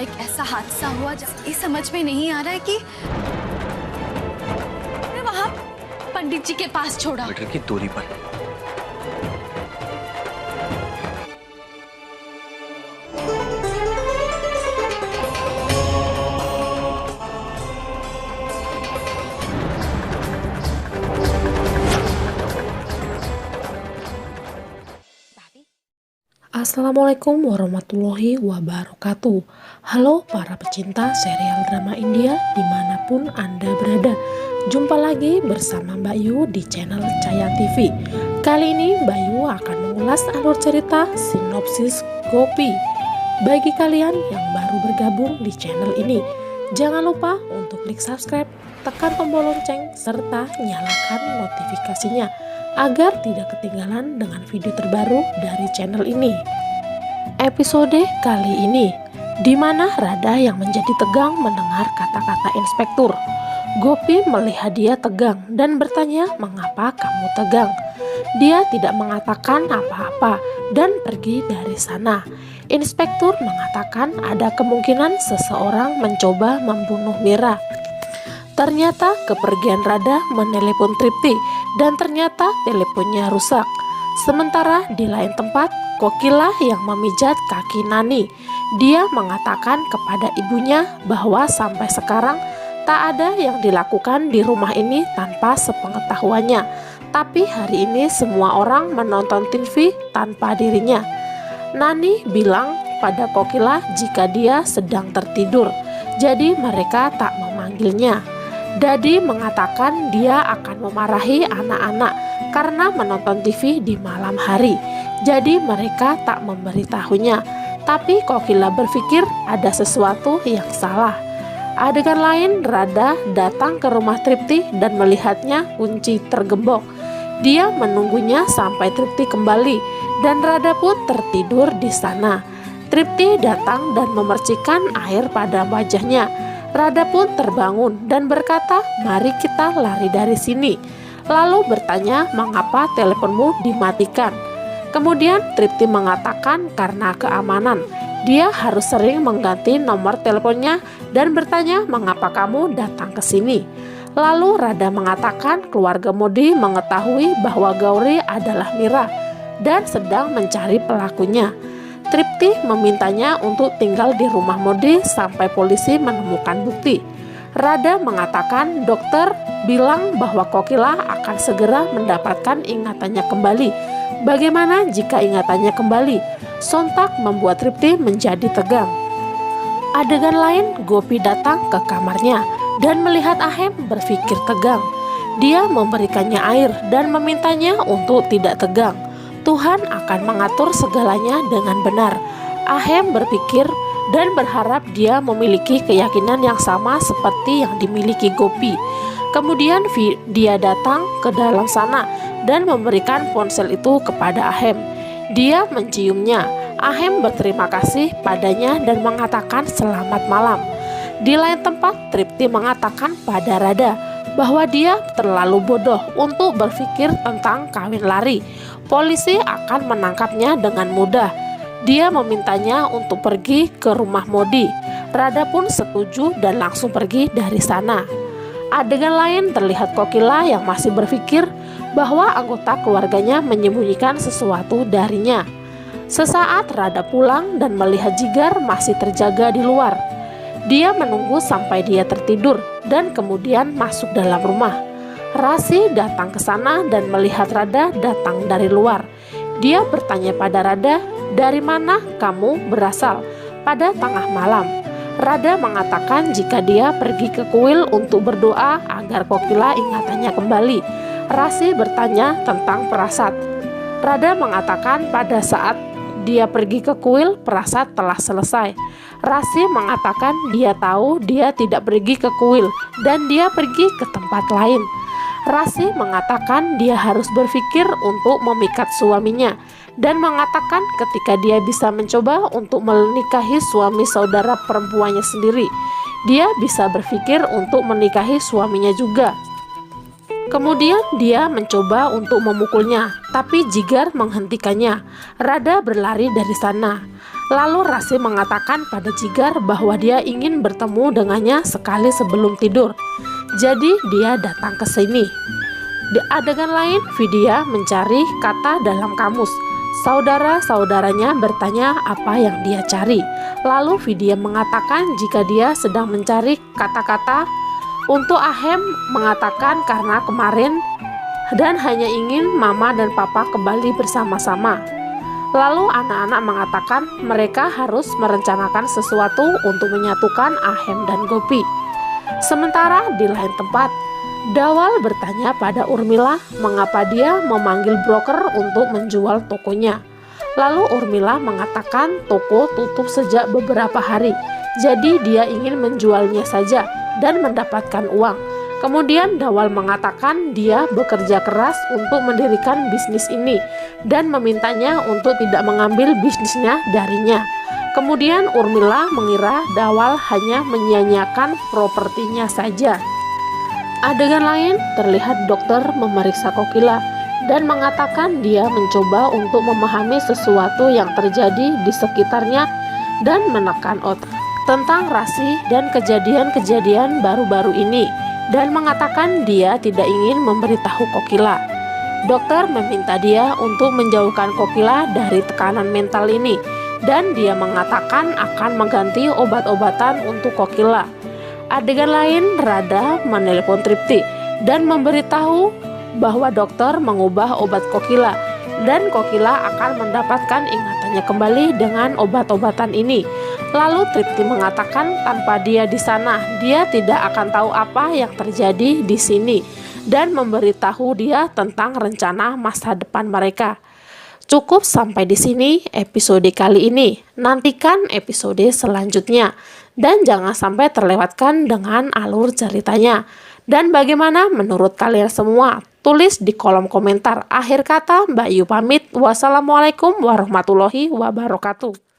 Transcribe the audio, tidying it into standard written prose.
एक ऐसा हादसा हुआ ये समझ में नहीं आ रहा है कि मैं वहां पंडित जी के पास छोड़ा मीटर की दूरी पर। Assalamualaikum warahmatullahi wabarakatuh. Halo para pecinta serial drama India dimanapun Anda berada. Jumpa lagi bersama Mbak Yu di channel Cahaya TV. Kali ini Mbak Yu akan mengulas alur cerita sinopsis Gopi. Bagi kalian yang baru bergabung di channel ini, jangan lupa untuk klik subscribe, tekan tombol lonceng, serta nyalakan notifikasinya agar tidak ketinggalan dengan video terbaru dari channel ini. Episode kali ini, di mana Radha yang menjadi tegang mendengar kata-kata inspektur. Gopi melihat dia tegang dan bertanya, "Mengapa kamu tegang?" Dia tidak mengatakan apa-apa dan pergi dari sana. Inspektur mengatakan ada kemungkinan seseorang mencoba membunuh Mira. Ternyata kepergian Radha menelepon Tripti dan ternyata teleponnya rusak. Sementara di lain tempat, Kokila yang memijat kaki Nani. Dia mengatakan kepada ibunya bahwa sampai sekarang tak ada yang dilakukan di rumah ini tanpa sepengetahuannya. Tapi hari ini semua orang menonton TV tanpa dirinya. Nani bilang pada Kokila jika dia sedang tertidur, jadi mereka tak memanggilnya. Dadi mengatakan dia akan memarahi anak-anak karena menonton TV di malam hari, jadi mereka tak memberitahunya. Tapi Kokila berpikir ada sesuatu yang salah. Adegan lain, Radha datang ke rumah Tripti dan melihatnya kunci tergembok. Dia menunggunya sampai Tripti kembali dan Radha pun tertidur di sana. Tripti datang dan memercikan air pada wajahnya. Radha pun terbangun dan berkata, "Mari kita lari dari sini." Lalu bertanya, "Mengapa teleponmu dimatikan?" Kemudian Tripti mengatakan karena keamanan. Dia harus sering mengganti nomor teleponnya dan bertanya, "Mengapa kamu datang ke sini?" Lalu Radha mengatakan keluarga Modi mengetahui bahwa Gauri adalah Mira dan sedang mencari pelakunya. Tripti memintanya untuk tinggal di rumah Modi sampai polisi menemukan bukti. Radha mengatakan dokter bilang bahwa Kokila akan segera mendapatkan ingatannya kembali. Bagaimana jika ingatannya kembali? Sontak membuat Tripti menjadi tegang. Adegan lain, Gopi datang ke kamarnya dan melihat Ahem berpikir tegang. Dia memberikannya air dan memintanya untuk tidak tegang. Tuhan akan mengatur segalanya dengan benar. Ahem berpikir dan berharap dia memiliki keyakinan yang sama seperti yang dimiliki Gopi. Kemudian dia datang ke dalam sana dan memberikan ponsel itu kepada Ahem. Dia menciumnya. Ahem berterima kasih padanya dan mengatakan selamat malam. Di lain tempat, Tripti mengatakan pada Radha bahwa dia terlalu bodoh untuk berpikir tentang kawin lari. Polisi akan menangkapnya dengan mudah. Dia memintanya untuk pergi ke rumah Modi. Radha pun setuju dan langsung pergi dari sana. Adegan lain terlihat Kokila yang masih berpikir bahwa anggota keluarganya menyembunyikan sesuatu darinya. Sesaat Radha pulang dan melihat Jigar masih terjaga di luar. Dia menunggu sampai dia tertidur dan kemudian masuk dalam rumah. Rasi datang ke sana dan melihat Radha datang dari luar. Dia bertanya pada Radha, "Dari mana kamu berasal?" Pada tengah malam, Radha mengatakan jika dia pergi ke kuil untuk berdoa agar Kokila ingatannya kembali. Rasi bertanya tentang Prasad. Radha mengatakan pada saat dia pergi ke kuil, Prasad telah selesai. Rasi mengatakan dia tahu dia tidak pergi ke kuil dan dia pergi ke tempat lain. Rasi mengatakan dia harus berpikir untuk memikat suaminya dan mengatakan ketika dia bisa mencoba untuk menikahi suami saudara perempuannya sendiri, dia bisa berpikir untuk menikahi suaminya juga. Kemudian dia mencoba untuk memukulnya, tapi Jigar menghentikannya. Rada berlari dari sana. Lalu Rasi mengatakan pada Jigar bahwa dia ingin bertemu dengannya sekali sebelum tidur. Jadi dia datang ke sini. Di adegan lain, Vidya mencari kata dalam kamus. Saudara-saudaranya bertanya apa yang dia cari. Lalu Vidya mengatakan jika dia sedang mencari kata-kata untuk Ahem, mengatakan karena kemarin dan hanya ingin mama dan papa kembali bersama-sama. Lalu anak-anak mengatakan mereka harus merencanakan sesuatu untuk menyatukan Ahem dan Gopi. Sementara di lain tempat, Dawal bertanya pada Urmila mengapa dia memanggil broker untuk menjual tokonya. Lalu Urmila mengatakan toko tutup sejak beberapa hari, jadi dia ingin menjualnya saja dan mendapatkan uang. Kemudian Dawal mengatakan dia bekerja keras untuk mendirikan bisnis ini dan memintanya untuk tidak mengambil bisnisnya darinya. Kemudian Urmila mengira Dawal hanya menyia-nyiakan propertinya saja. Adegan lain terlihat dokter memeriksa Kokila dan mengatakan dia mencoba untuk memahami sesuatu yang terjadi di sekitarnya dan menekan otak tentang Rasi dan kejadian-kejadian baru-baru ini dan mengatakan dia tidak ingin memberitahu Kokila. Dokter meminta dia untuk menjauhkan Kokila dari tekanan mental ini dan dia mengatakan akan mengganti obat-obatan untuk Kokila. Adegan lain, Rada menelpon Tripti dan memberitahu bahwa dokter mengubah obat Kokila dan Kokila akan mendapatkan ingatannya kembali dengan obat-obatan ini. Lalu Tripti mengatakan tanpa dia di sana, dia tidak akan tahu apa yang terjadi di sini dan memberitahu dia tentang rencana masa depan mereka. Cukup sampai di sini episode kali ini. Nantikan episode selanjutnya dan jangan sampai terlewatkan dengan alur ceritanya. Dan bagaimana menurut kalian semua? Tulis di kolom komentar. Akhir kata, Mbak Yu pamit. Wassalamualaikum warahmatullahi wabarakatuh.